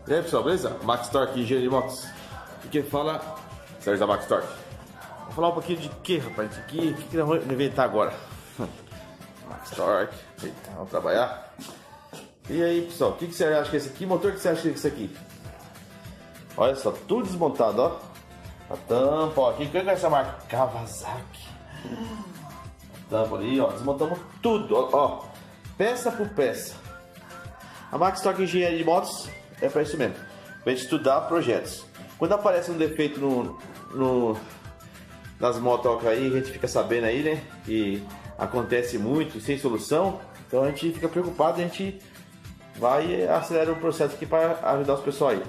E aí pessoal, beleza? Max Torque, engenharia de motos. E quem fala, Sérgio da Max Torque. Vamos falar um pouquinho de que, rapaz? O que nós vamos inventar agora? Max Torque. Eita, vamos trabalhar. E aí pessoal, o que você acha que é esse aqui? Motor que você acha que é esse aqui? Olha só, tudo desmontado, ó. A tampa, ó. Quem é essa marca? Kawasaki. A tampa ali, ó. Desmontamos tudo, ó. Peça por peça. A Max Torque Engenharia de Motos é para isso mesmo, para estudar projetos. Quando aparece um defeito nas motos aí, a gente fica sabendo aí, né, que acontece muito, sem solução, então a gente fica preocupado, a gente vai e acelera o processo aqui para ajudar os pessoal aí,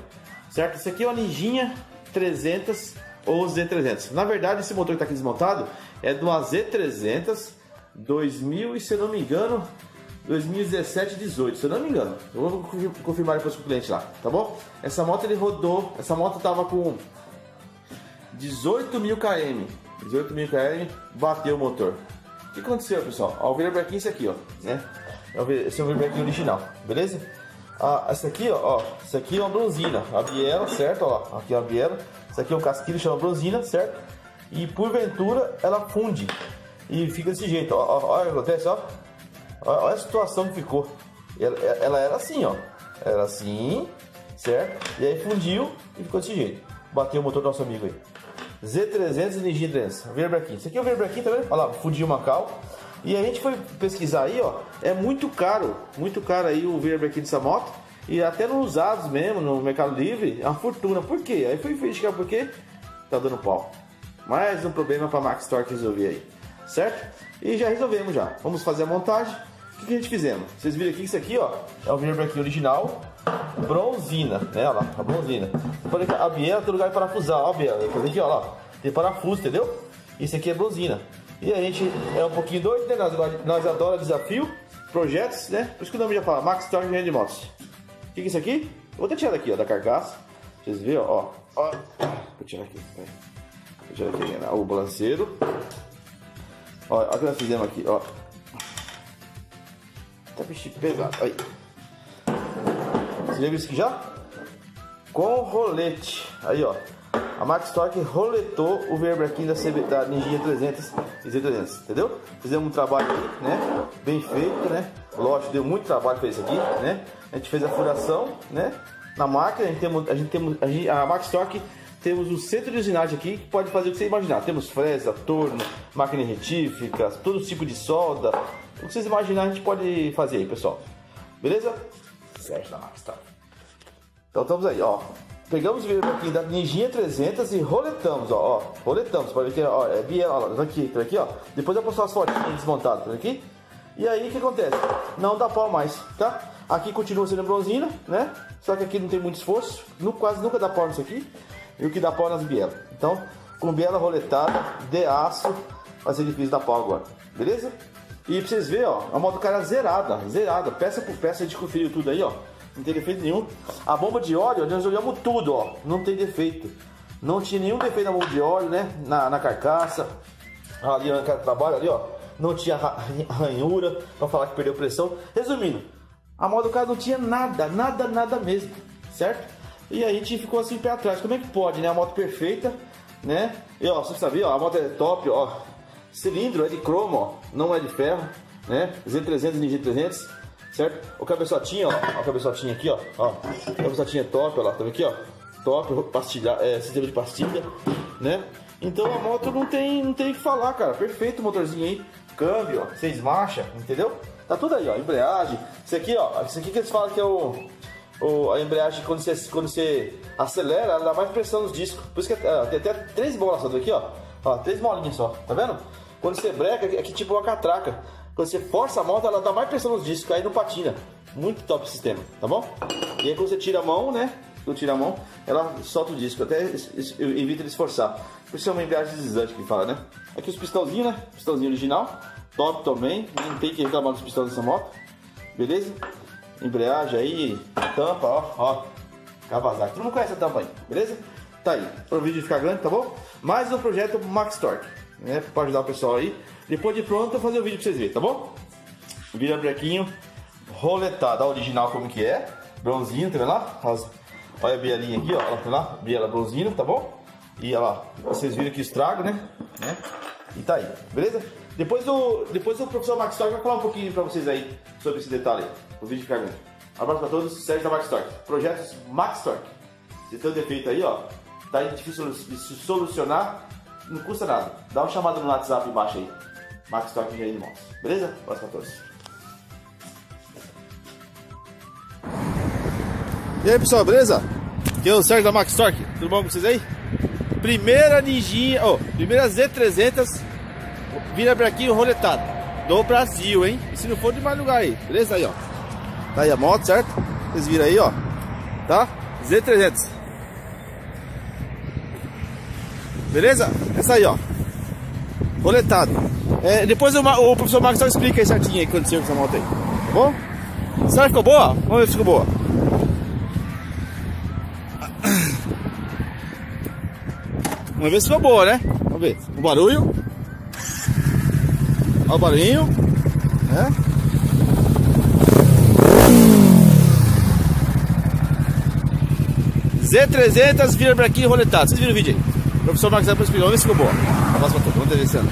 certo? Esse aqui é uma Ninjinha 300 ou Z300. Na verdade, esse motor que está aqui desmontado é de uma Z300 2000 e, se eu não me engano, 2017, 18, se eu não me engano. Eu vou confirmar depois com o cliente lá, tá bom? Essa moto ele rodou, essa moto tava com 18.000 km. 18.000 km, bateu o motor. O que aconteceu, pessoal? Ó, o virabrequim esse aqui, ó, né? Esse é o virabrequim original, beleza? Essa aqui, ó, essa aqui é uma bronzina, a biela, certo? Ó, aqui é a biela. Essa aqui é um casquilho, chama bronzina, certo? E porventura ela funde e fica desse jeito, ó. Olha o que acontece, ó. Olha a situação que ficou. Ela era assim, ó. Era assim, certo? E aí fundiu e ficou desse jeito. Bateu o motor do nosso amigo aí. Z300 e Ninjinha 300. Virabrequim. Esse aqui é o virabrequim, tá vendo? Olha lá, fundiu Macau. E a gente foi pesquisar aí, ó. É muito caro aí o virabrequim dessa moto. E até nos usados mesmo, no Mercado Livre, é uma fortuna. Por quê? Aí fui investigar por quê. Tá dando pau. Mais um problema pra Max Torque resolver aí. Certo? E já resolvemos já. Vamos fazer a montagem. O que a gente fizemos? Vocês viram aqui que isso aqui, ó, é o virabrequim original, bronzina, né? Olha lá, a bronzina. Eu falei que a biela tem lugar de parafusar, ó, a biela. Aqui, ó, lá, tem parafuso, entendeu? Isso aqui é bronzina. E a gente é um pouquinho doido, né? Nós adoramos desafio, projetos, né? Por isso que o nome já fala, Max Torque Engenharia de Motos. O que é isso aqui? Eu vou até tirar daqui, ó, da carcaça. Vocês viram, ó. Vou tirar aqui, vou tirar aqui, né? O balanceiro. Olha o que nós fizemos aqui, ó. Tá bicho pesado, aí. Você já viu isso aqui já? Com rolete. Aí, ó. A Max Torque roletou o virabrequim da Ninjinha 300 e Z300, entendeu? Fizemos um trabalho aí, né? Bem feito, né? Lógico, deu muito trabalho pra isso aqui, né? A gente fez a furação, né? Na máquina, a Max Torque temos um centro de usinagem aqui que pode fazer o que você imaginar. Temos fresa, torno, máquina retífica, todo tipo de solda. O que vocês imaginarem a gente pode fazer aí, pessoal. Beleza? Sérgio da Max Torque. Então estamos aí, ó. Pegamos o virabrequim da Ninjinha 300 e roletamos, ó. Roletamos, pode ver que ó, é biela, ó. Tá aqui, ó. Depois eu posto as fotinhas desmontadas, tá aqui? E aí o que acontece? Não dá pau mais, tá? Aqui continua sendo bronzina, né? Só que aqui não tem muito esforço. Quase nunca dá pau nisso aqui. E o que dá pau nas bielas. Então, com biela roletada, de aço, vai ser difícil dar pau agora. Beleza? E pra vocês verem, ó, a moto cara zerada, peça por peça, a gente conferiu tudo aí, ó. Não tem defeito nenhum. A bomba de óleo, nós olhamos tudo, ó. Não tem defeito. Não tinha nenhum defeito na bomba de óleo, né? Na carcaça. Ali no trabalho, ali, ó. Não tinha ranhura pra falar que perdeu pressão. Resumindo, a moto do cara não tinha nada mesmo, certo? E a gente ficou assim pé atrás. Como é que pode, né? A moto perfeita, né? E ó, você sabia, ó, a moto é top, ó. Cilindro é de cromo, ó. Não é de ferro, né? Z300 e Ninja 300, certo? O cabeçotinho, ó. A cabeçotinha aqui, ó. A cabeçotinha é top, ó lá. Tá vendo aqui, ó? Top, pastilha, sistema de pastilha, né? Então a moto não tem o que falar, cara. Perfeito o motorzinho aí. Câmbio, ó. 6 marchas, entendeu? Tá tudo aí, ó. Embreagem. Isso aqui, ó. Isso aqui que eles falam que é a embreagem, quando você acelera, ela dá mais pressão nos discos. Por isso que tem até 3 bolas só aqui, ó. 3 bolinhas só, tá vendo? Quando você breca, aqui tipo uma catraca. Quando você força a moto, ela dá mais pressão nos discos, aí não patina. Muito top o sistema, tá bom? E aí quando você tira a mão, né? Quando tira a mão, ela solta o disco, até evita ele esforçar. Por isso é uma embreagem deslizante que fala, né? Aqui os pistãozinhos, né? Pistãozinho original, top também. Não tem que reclamar dos pistões dessa moto, beleza? Embreagem aí, tampa, ó. Kawasaki. Todo mundo conhece a tampa aí, beleza? Tá aí, para o vídeo ficar grande, tá bom? Mais um projeto Max Torque, né? Para ajudar o pessoal aí. Depois de pronto, eu vou fazer o vídeo para vocês verem, tá bom? Virabrequinho roletado, a original como que é. Bronzinho, tá vendo lá? Olha a bielinha aqui, ó. Olha lá, biela bronzina, tá bom? E olha lá, vocês viram que estrago, né? E tá aí, beleza? Depois o professor Max Torque vai falar um pouquinho pra vocês aí sobre esse detalhe aí, o vídeo de pergunta. Abraço pra todos, Sérgio da Max Torque. Projetos Max Torque. Se tem um defeito aí, ó, tá difícil de se solucionar, não custa nada. Dá uma chamada no WhatsApp embaixo aí. Max Torque Engenharia de Motos. Beleza? Abraço pra todos. E aí, pessoal, beleza? Aqui é o Sérgio da Max Torque. Tudo bom com vocês aí? Primeira Ninjinha, primeira Z300 virabrequinho roletado do Brasil, hein? E se não for de mais lugar aí, beleza? Aí, ó. Tá aí a moto, certo? Vocês viram aí, ó. Tá? Z300. Beleza? Essa aí, ó. Roletado. Depois o professor Marcos só explica aí certinho aí o que aconteceu com essa moto aí. Tá bom? Será que ficou boa? Vamos ver se ficou boa. Vamos ver se ficou boa, né? Vamos ver. O barulho. Olha o barulhinho. Né? Z300 virabrequinho roletado. Vocês viram o vídeo aí? O professor Marcos vai explicar. Vamos ver se ficou boa. Vamos ver esse ano.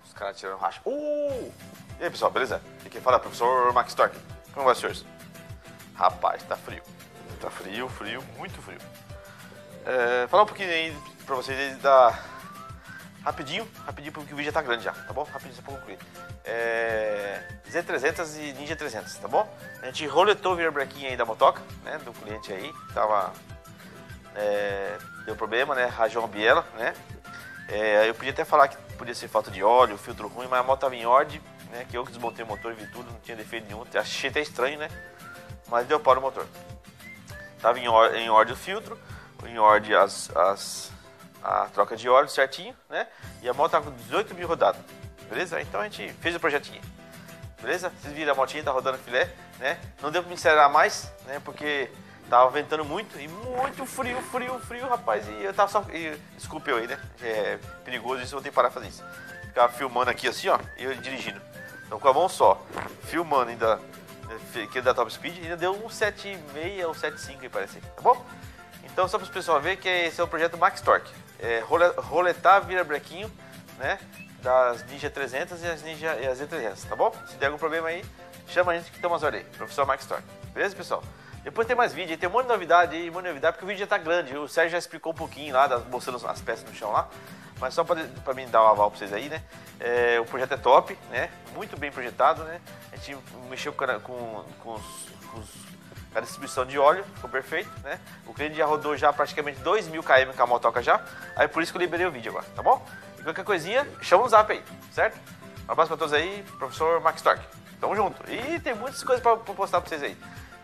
Os caras tiraram racha. E aí, pessoal, beleza? Aqui quem fala é o professor Max Torque. Como vai, senhores? Rapaz, tá frio. Tá frio, muito frio. Falar um pouquinho aí pra vocês aí da... Rapidinho, porque o vídeo já tá grande já, tá bom? Rapidinho, só pra concluir. Z300 e Ninja 300, tá bom? A gente roletou o virabrequinho aí da motoca, né? Do cliente aí, tava... deu problema, né? Rajou uma biela, né? Eu podia até falar que podia ser falta de óleo, filtro ruim, mas a moto tava em ordem, né? Que eu que desmontei o motor e vi tudo, não tinha defeito nenhum. Achei até estranho, né? Mas deu pau no motor. Tava em ordem o filtro, em ordem a troca de óleo certinho, né? E a moto tava com 18 mil rodadas, beleza? Então a gente fez o projetinho, beleza? Vocês viram a motinha, tá rodando filé, né? Não deu pra me acelerar mais, né? Porque tava ventando muito e muito frio, rapaz. E eu tava só... desculpe eu aí, né? É perigoso isso, eu vou ter que parar de fazer isso. Ficava filmando aqui assim, ó, e eu dirigindo. Então com a mão só, filmando ainda, aquele da Top Speed, ainda deu um 7,6 ou 7,5 aí, parece, tá bom? Então só para os pessoal ver que esse é o projeto Max Torque. Roletar virabrequinho, né? Das Ninja 300 e as Z300, tá bom? Se der algum problema aí, chama a gente que tem umas horas aí, professor Max Torque. Beleza, pessoal? Depois tem mais vídeo, tem um monte de novidade aí, porque o vídeo já tá grande. O Sérgio já explicou um pouquinho lá, mostrando as peças no chão lá. Mas só para mim dar um aval para vocês aí, né? O projeto é top, né? Muito bem projetado, né? A gente mexeu com a distribuição de óleo, ficou perfeito, né? O cliente já rodou já praticamente 2.000 km com a motoca já. Aí por isso que eu liberei o vídeo agora, tá bom? E qualquer coisinha, chama no zap aí, certo? Um abraço para todos aí, professor Max Torque. Tamo junto. E tem muitas coisas para postar para vocês aí.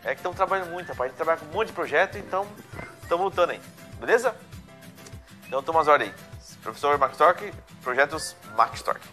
É que estamos trabalhando muito, rapaz. A gente trabalha com um monte de projeto, então estamos lutando aí. Beleza? Então toma as ordens aí. Professor Max Torque, projetos Max Torque.